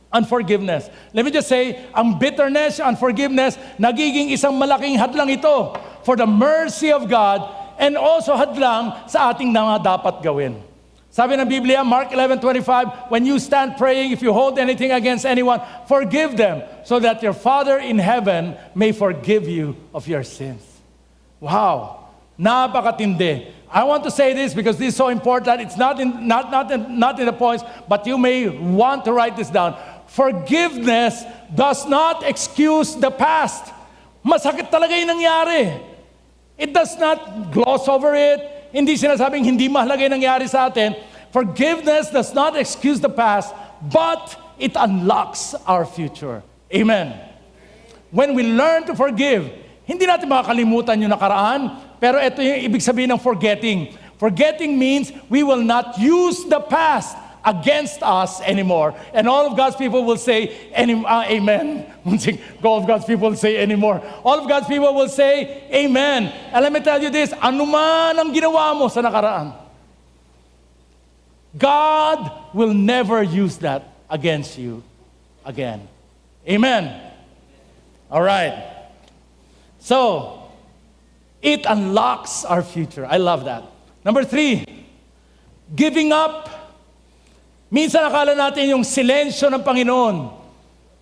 [SPEAKER 1] Unforgiveness. Let me just say, ang bitterness, unforgiveness, nagiging isang malaking hadlang ito for the mercy of God and also hadlang sa ating mga dapat gawin. Sabi ng Biblia, Mark 11:25, when you stand praying, if you hold anything against anyone, forgive them so that your Father in heaven may forgive you of your sins. Wow! Napakatindi. I want to say this because this is so important. It's not in the points, but you may want to write this down. Forgiveness does not excuse the past. Masakit talaga yung nangyari. It does not gloss over it. Hindi sinasabing hindi mahalaga yung nangyari sa atin. Forgiveness does not excuse the past, but it unlocks our future. Amen. When we learn to forgive, hindi natin makakalimutan yung nakaraan, pero ito yung ibig sabihin ng forgetting. Forgetting means we will not use the past against us anymore. And all of God's people will say, amen. All of God's people will say anymore. All of God's people will say, amen. And let me tell you this, anuman ang ginawa mo sa nakaraan, God will never use that against you again. Amen. All right. So, it unlocks our future. I love that. Number 3, giving up. Minsan akala natin yung silensyo ng Panginoon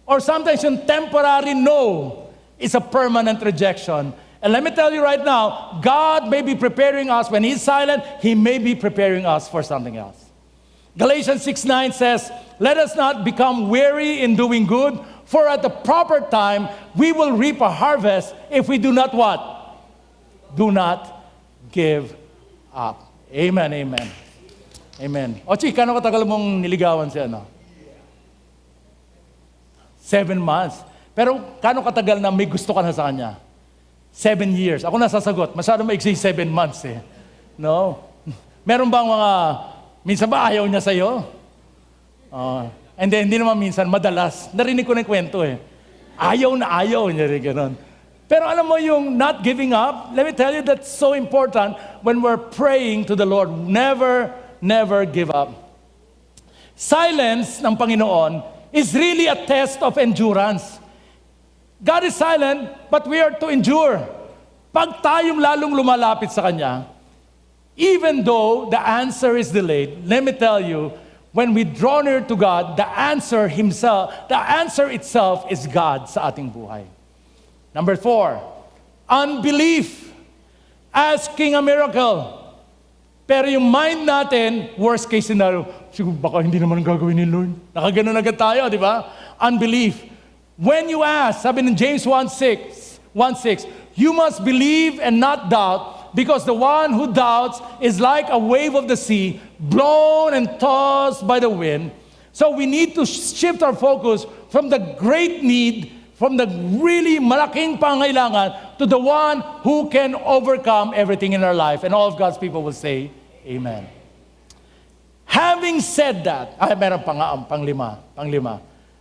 [SPEAKER 1] or sometimes yung temporary no is a permanent rejection. And let me tell you right now, God may be preparing us. When He's silent, He may be preparing us for something else. Galatians 6:9 says, let us not become weary in doing good, for at the proper time, we will reap a harvest if we do not what? Do not give up. Amen, amen. Amen. O Chi, kano katagal mong niligawan siya, no? 7 months. Pero kano katagal na may gusto ka na sa kanya? 7 years. Ako nasasagot. Masyado maiksi 7 months eh. No? Meron bang mga, minsan ba ayaw niya sa'yo? Hindi naman minsan, madalas. Narinig ko na yung kwento eh. Ayaw na ayaw niya rin ganun. Pero alam mo yung not giving up, let me tell you that's so important when we're praying to the Lord. Never give up. Silence ng Panginoon is really a test of endurance. God is silent, but we are to endure. Pag tayong lalong lumalapit sa Kanya, even though the answer is delayed, let me tell you, when we draw near to God, the answer itself is God sa ating buhay. Number 4, unbelief. Asking a miracle. Pero yung mind natin, worst case scenario, siguro baka hindi naman gagawin ni Lord. Nakaganon agad tayo, di ba? Unbelief. When you ask, sabi ng James 1:6, you must believe and not doubt, because the one who doubts is like a wave of the sea, blown and tossed by the wind. So we need to shift our focus from the great need, from the really malaking pangailangan, to the one who can overcome everything in our life. And all of God's people will say, Amen. Having said that, meron pa nga ang panglima.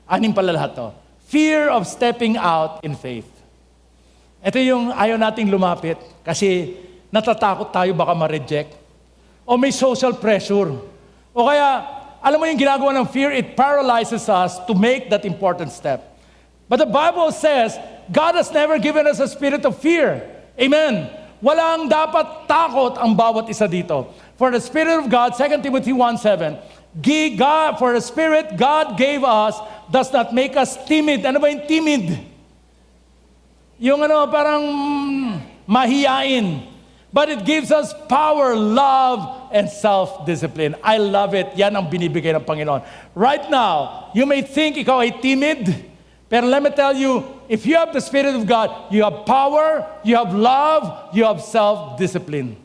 [SPEAKER 1] Anim pala lahat to. Fear of stepping out in faith. Ito yung ayaw nating lumapit kasi natatakot tayo baka ma-reject. O may social pressure. O kaya, alam mo yung ginagawa ng fear, it paralyzes us to make that important step. But the Bible says, God has never given us a spirit of fear. Amen. Walang dapat takot ang bawat isa dito. For the Spirit of God, 2 Timothy 1:7, for the Spirit God gave us does not make us timid. Ano ba yung timid? Yung parang mahiyain. But it gives us power, love, and self-discipline. I love it. Yan ang binibigay ng Panginoon. Right now, you may think ikaw ay timid, pero let me tell you, if you have the Spirit of God, you have power, you have love, you have self-discipline.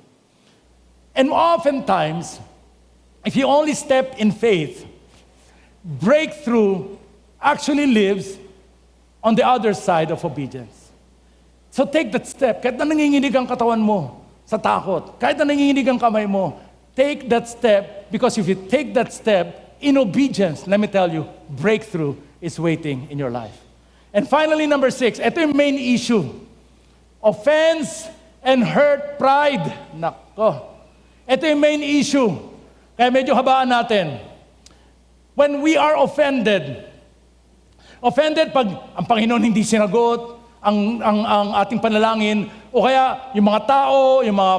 [SPEAKER 1] And oftentimes, if you only step in faith, breakthrough actually lives on the other side of obedience. So take that step. Kahit na nanginginig ang katawan mo sa takot, kahit na nanginginig ang kamay mo, take that step, because if you take that step in obedience, let me tell you, breakthrough is waiting in your life. And finally, number 6, ito yung main issue. Offense and hurt pride. Nako. Ito yung main issue. Kaya medyo habaan natin. When we are offended pag ang Panginoon hindi sinagot, ang ating panalangin, o kaya yung mga tao, yung mga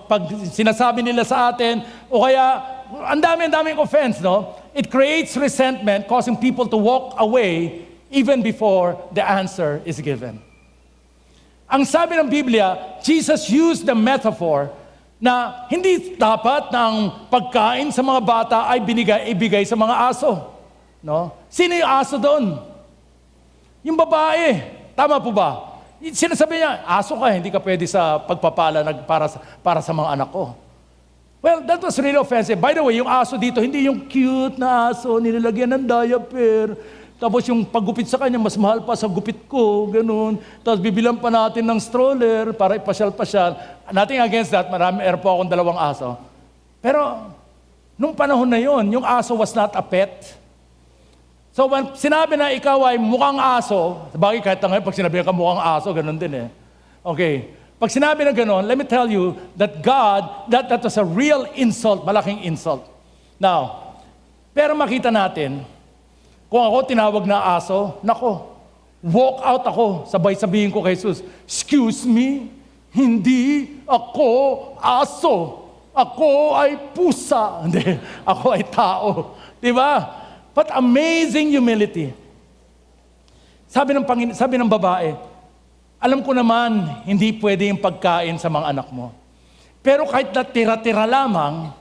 [SPEAKER 1] pag sinasabi nila sa atin, o kaya ang daming offense, no? It creates resentment, causing people to walk away even before the answer is given. Ang sabi ng Biblia, Jesus used the metaphor na hindi dapat ng pagkain sa mga bata ay ibigay sa mga aso. No? Sino yung aso doon? Yung babae. Tama po ba? Sinasabi niya, aso ka, hindi ka pwede sa pagpapala para sa mga anak ko. Well, that was really offensive. By the way, yung aso dito, hindi yung cute na aso, nilalagyan ng diaper. Tapos yung paggupit sa kanya, mas mahal pa sa gupit ko, ganun. Tapos bibilang pa natin ng stroller para ipasyal-pasyal. Nothing against that, meron po akong 2 aso. Pero, nung panahon na yon, yung aso was not a pet. So, when sinabi na ikaw ay mukhang aso, sabagay kahit ngayon, pag sinabi ka mukhang aso, ganun din eh. Okay. Pag sinabi na ganun, let me tell you that God, that was a real insult, malaking insult. Now, pero makita natin, kung ako tinawag na aso, nako, walk out ako, sabay sabihin ko kay Jesus, excuse me, hindi ako aso. Ako ay pusa. Hindi, ako ay tao. Di ba? But amazing humility. Sabi ng babae, alam ko naman, hindi pwede yung pagkain sa mga anak mo. Pero kahit na tira-tira lamang,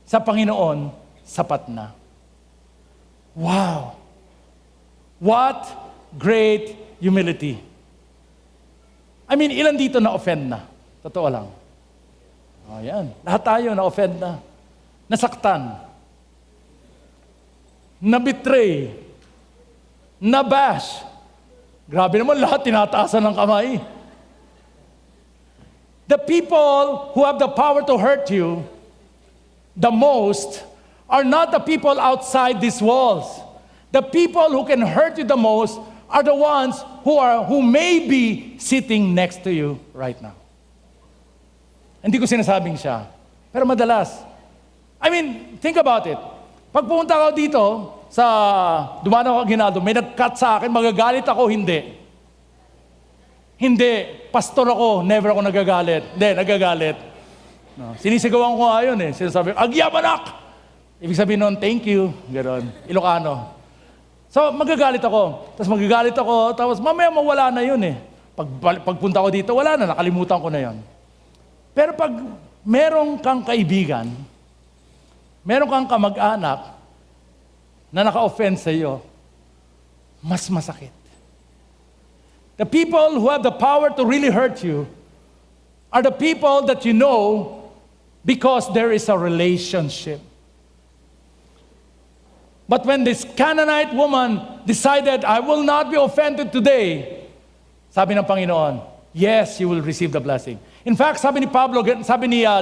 [SPEAKER 1] sa Panginoon, sapat na. Wow! What great humility. I mean, ilan dito na-offend na? Totoo lang. O yan. Lahat tayo na-offend na. Nasaktan. Na-betray. Na-bash. Grabe naman, lahat tinataasan ng kamay. The people who have the power to hurt you the most are not the people outside these walls. The people who can hurt you the most are the ones who may be sitting next to you right now. Hindi ko sinasabing siya. Pero madalas, I mean, think about it. Pag pumunta ako dito, dumaan ako Aguinaldo, may nag-cut sa akin, magagalit ako, hindi. Hindi. Pastor ako, never ako nagagalit. Hindi, nagagalit. No. Sinisigawan ko nga yun eh. Sinasabi, Agyamanak! Ibig sabihin nun, thank you. Ganon. Ilocano. So, magagalit ako. Tapos mamaya mawala na yun eh. Pagpunta ko dito, wala na, nakalimutan ko na yun. Pero pag merong kang kaibigan, meron kang kamag-anak na naka-offend sa iyo, mas masakit. The people who have the power to really hurt you are the people that you know because there is a relationship. But when this Canaanite woman decided, I will not be offended today, sabi ng Panginoon, yes, you will receive the blessing. In fact, sabi ni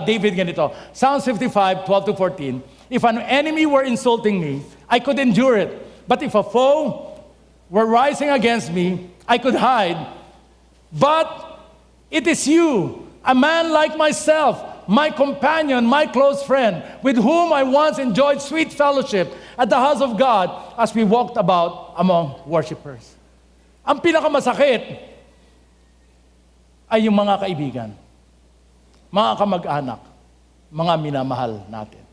[SPEAKER 1] David ganito, Psalms 55, 12-14, if an enemy were insulting me, I could endure it. But if a foe were rising against me, I could hide. But it is you, a man like myself, my companion, my close friend, with whom I once enjoyed sweet fellowship at the house of God as we walked about among worshipers. Ang pinakamasakit ay yung mga kaibigan, mga kamag-anak, mga minamahal natin.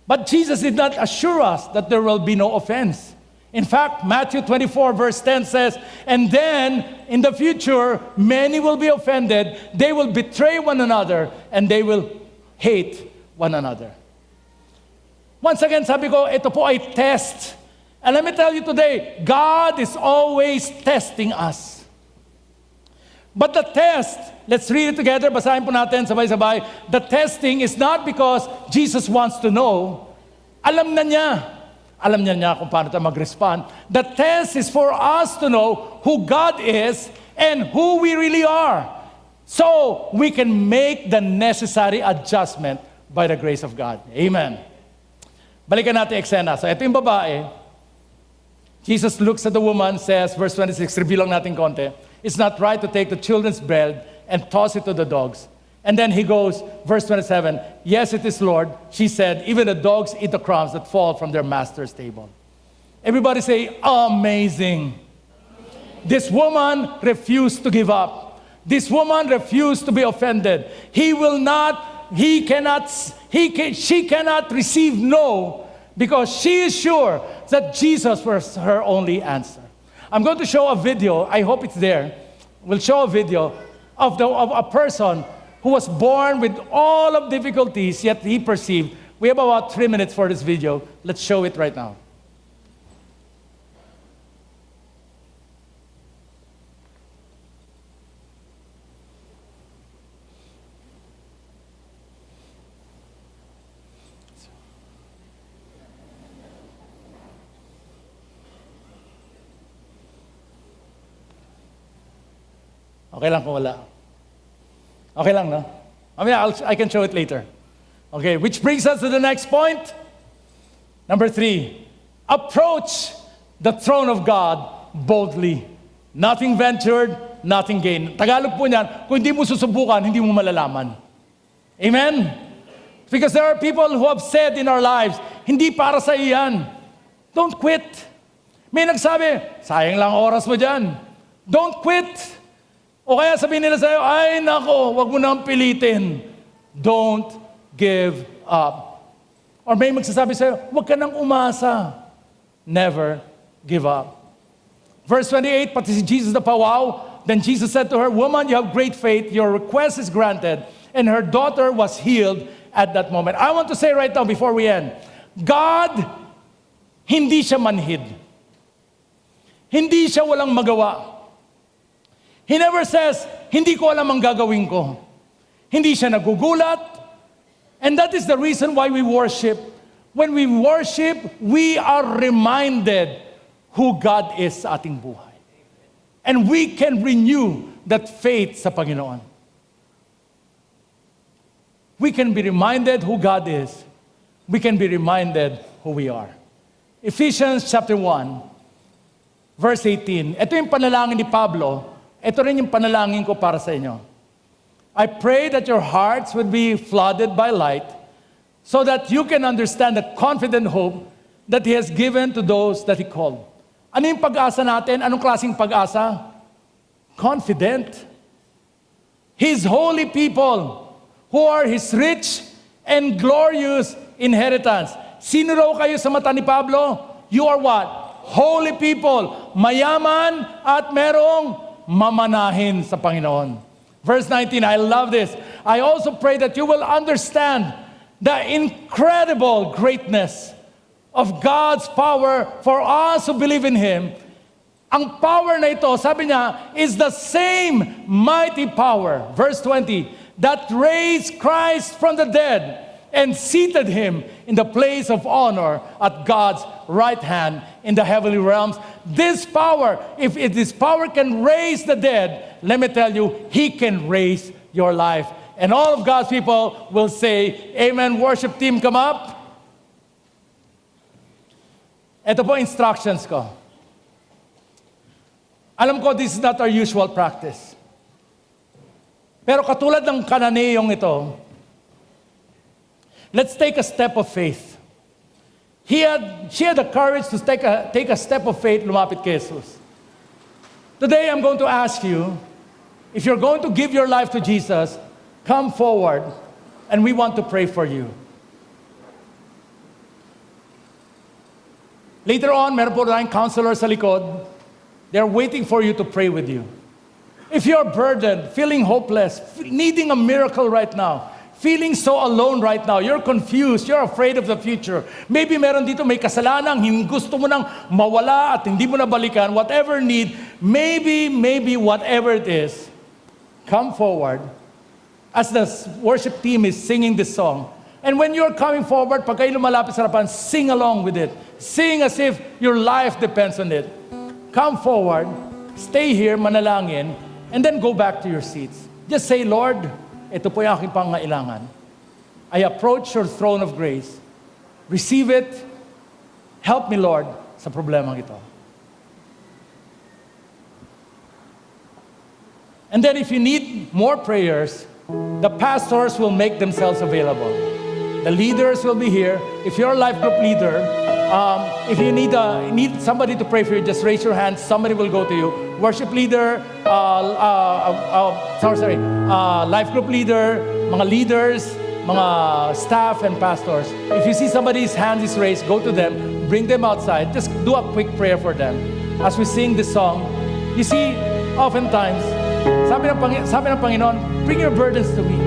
[SPEAKER 1] But Jesus did not assure us that there will be no offense. In fact, Matthew 24 verse 10 says, and then in the future, many will be offended, they will betray one another, and they will hate one another. Once again, sabi ko, ito po ay test. And let me tell you today, God is always testing us. But the test, let's read it together, basahin po natin sabay-sabay. The testing is not because Jesus wants to know. Alam na niya. Alam niya kung paano tayo mag-respond. The test is for us to know who God is and who we really are. So, we can make the necessary adjustment by the grace of God. Amen. Balikan natin eksena. So, ito yung babae. Jesus looks at the woman, says, verse 26, review lang natin konti. It's not right to take the children's bread and toss it to the dogs. And then he goes, verse 27, yes, it is, Lord. She said, even the dogs eat the crumbs that fall from their master's table. Everybody say, amazing. This woman refused to give up. This woman refused to be offended. She cannot receive no because she is sure that Jesus was her only answer. I'm going to show a video. I hope it's there. We'll show a video of a person who was born with all of difficulties, yet he perceived. We have about 3 minutes for this video. Let's show it right now. Okay lang kung wala. Okay lang, no? I can show it later. Okay, which brings us to the next point. Number 3, approach the throne of God boldly. Nothing ventured, nothing gained. Tagalog po niyan, kung hindi mo susubukan, hindi mo malalaman. Amen? Because there are people who have said in our lives, hindi para sa iyan. Don't quit. May nagsabi, sayang lang oras mo dyan. Don't quit. O kaya sabihin nila sa'yo, ay nako, wag mo nang pilitin. Don't give up. Or may magsasabi sa'yo, wag ka nang umasa. Never give up. Verse 28, pati si Jesus na pawaw. Then Jesus said to her, woman, you have great faith. Your request is granted. And her daughter was healed at that moment. I want to say right now before we end, God, hindi siya manhid. Hindi siya walang magawa. He never says, hindi ko alam ang gagawin ko. Hindi siya nagugulat. And that is the reason why we worship. When we worship, we are reminded who God is sa ating buhay. And we can renew that faith sa Panginoon. We can be reminded who God is. We can be reminded who we are. Ephesians chapter 1, verse 18. Ito yung panalangin ni Pablo. Ito rin yung panalangin ko para sa inyo. I pray that your hearts would be flooded by light, so that you can understand the confident hope that He has given to those that He called. Ano yung pag-asa natin? Anong klaseng pag-asa? Confident. His holy people who are His rich and glorious inheritance. Sino raw kayo sa mata ni Pablo? You are what? Holy people. Mayaman at merong mamanahin sa Panginoon. Verse 19, I love this. I also pray that you will understand the incredible greatness of God's power for us who believe in Him. Ang power na ito, sabi niya, is the same mighty power, verse 20, that raised Christ from the dead and seated Him in the place of honor at God's right hand in the heavenly realms. This power, if this power can raise the dead, let me tell you, He can raise your life. And all of God's people will say, Amen. Worship team, come up. Ito po instructions ko. Alam ko, this is not our usual practice. Pero katulad ng Kananeyong ito, let's take a step of faith. She had the courage to take a step of faith, lumapit kay Jesus. Today, I'm going to ask you, if you're going to give your life to Jesus, come forward, and we want to pray for you. Later on, meron po tayong counselor sa likod. They're waiting for you to pray with you. If you're burdened, feeling hopeless, needing a miracle right now, feeling so alone right now, you're confused, you're afraid of the future. Maybe meron dito may kasalanan, gusto mo nang mawala at hindi mo na balikan, whatever need, maybe whatever it is, come forward as the worship team is singing this song. And when you're coming forward, pag kayo lumalapit sa harapan, sing along with it. Sing as if your life depends on it. Come forward, stay here, manalangin, and then go back to your seats. Just say, Lord, ito po yung aking pangailangan. I approach your throne of grace. Receive it. Help me, Lord, sa problemang ito. And then if you need more prayers, the pastors will make themselves available. The leaders will be here. If you're a life group leader, if you need somebody to pray for you, just raise your hand. Somebody will go to you. Worship leader, life group leader, mga leaders, mga staff and pastors. If you see somebody's hand is raised, go to them, bring them outside. Just do a quick prayer for them. As we sing this song, you see, oftentimes, sabi ng Panginoon, bring your burdens to me.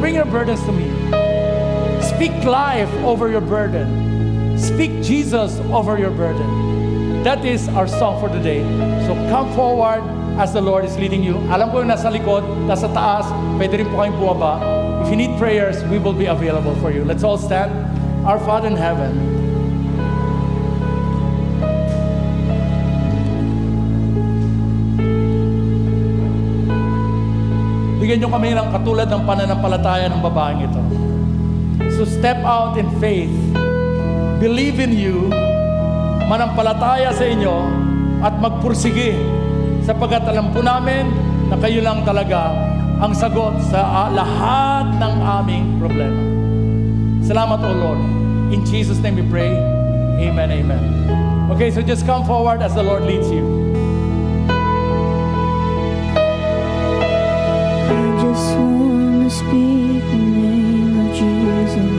[SPEAKER 1] Bring your burdens to me. Speak life over your burden. Speak Jesus over your burden. That is our song for today. So come forward as the Lord is leading you. Alam ko yung nasa likod, nasa taas, pwede rin po kayong bumaba. If you need prayers, we will be available for you. Let's all stand. Our Father in heaven, bigyan nyo kami ng katulad ng pananampalataya ng babaeng ito. So step out in faith, believe in you, manampalataya sa inyo, at magpursige sapagkat alam po namin na kayo lang talaga ang sagot sa lahat ng aming problema. Salamat, O Lord. In Jesus' name we pray. Amen, amen. Okay, so just come forward as the Lord leads you.
[SPEAKER 2] I just want to speak the name of Jesus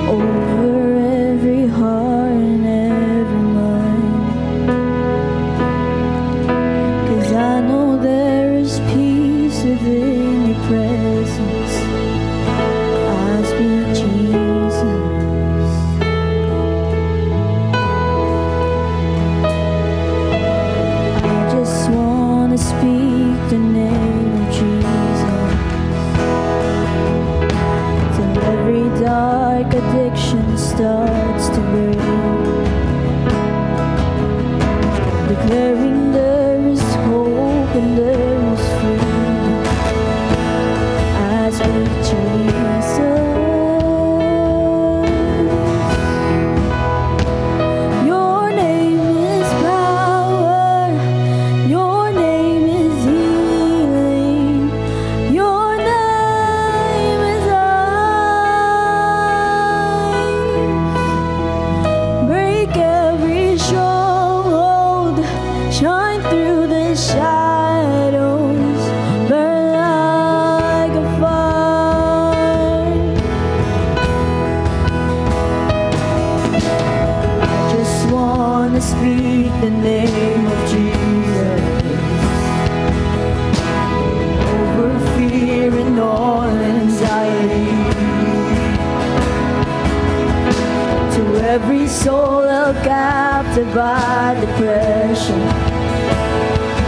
[SPEAKER 2] over every heart and every mind, 'cause I know there is peace within your presence. I speak Jesus. I just want to speak the name of Jesus till every dark addiction starts to break, declaring there is hope and there is freedom. I speak Jesus. Your name is power. Your name is healing. Your name wanna speak the name of Jesus over fear and all anxiety. To every soul held captive by depression,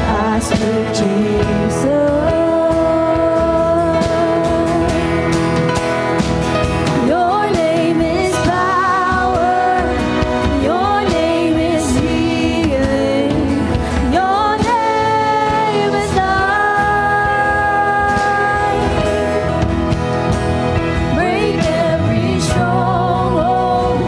[SPEAKER 2] I speak Jesus. Your name is power. Your name is healing. Your name is life. Break every stronghold.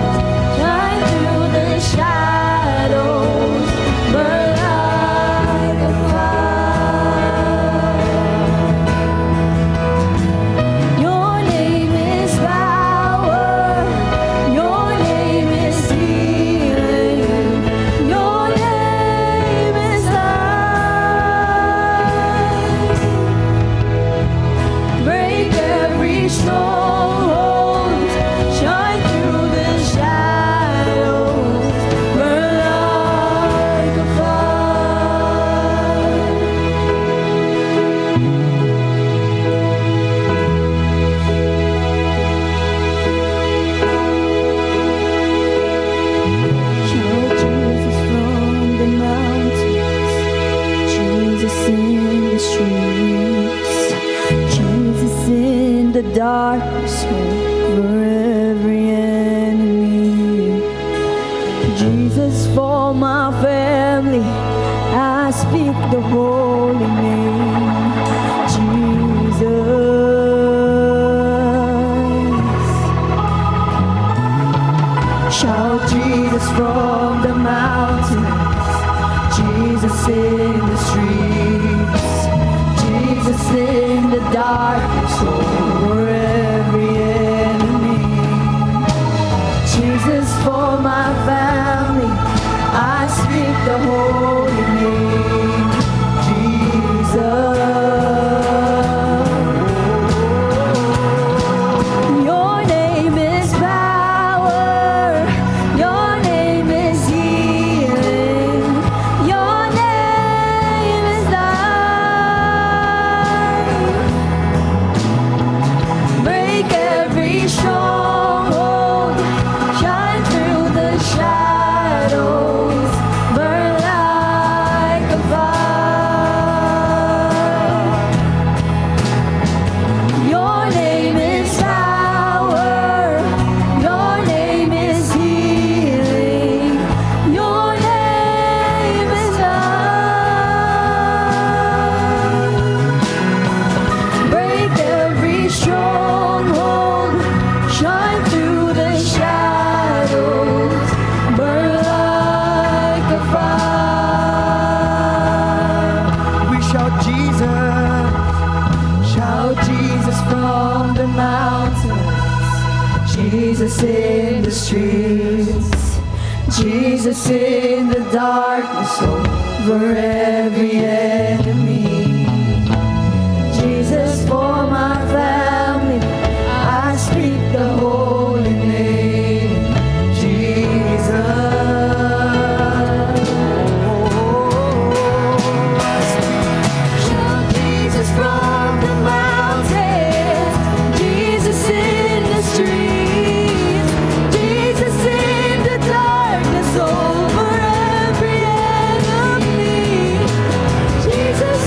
[SPEAKER 2] Shine through the shadows. Burn like a fire. Your name is power. Your name is healing. Your name is life. Break every stronghold. Shine through the shadows. Burn like a fire. Shout Jesus from the mountains, Jesus in the streets, Jesus in the darkness over every enemy, Jesus for my family. I speak the holy name, Jesus. Shout Jesus from the mountains, Jesus in the streets, Jesus in the darkness over every enemy, Jesus for my family. I speak the holy name, Jesus. Your name is power. Your name is healing. Your name is life. Break every stronghold. Shine through the shadows. Burn like a fire. Your name is power. Your name is healing. Your name is life. Break every stronghold. Shine through the shadows. Burn like a fire. We shout Jesus. Shout Jesus from the mountains, Jesus in the streets, Jesus in the darkness over every enemy, Jesus for my family. I speak the holy name, Jesus. Shout Jesus from the mountains, Jesus in the streets, Jesus in the darkness over every enemy, Jesus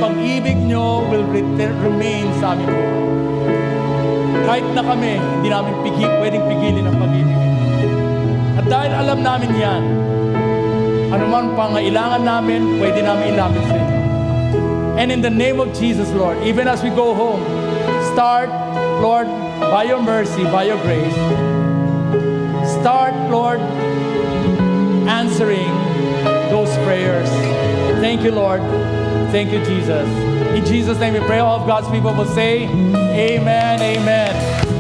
[SPEAKER 1] pag-ibig nyo will remain sa amin po. Kahit na kami, hindi namin pwedeng pigilin ang pag-ibig nyo. At dahil alam namin yan, anuman pangailangan namin, pwede namin ilapit sa inyo. And in the name of Jesus, Lord, even as we go home, start, Lord, by your mercy, by your grace, start, Lord, answering those prayers. Thank you, Lord. Thank you, Jesus. In Jesus' name we pray. All of God's people will say, Amen, amen.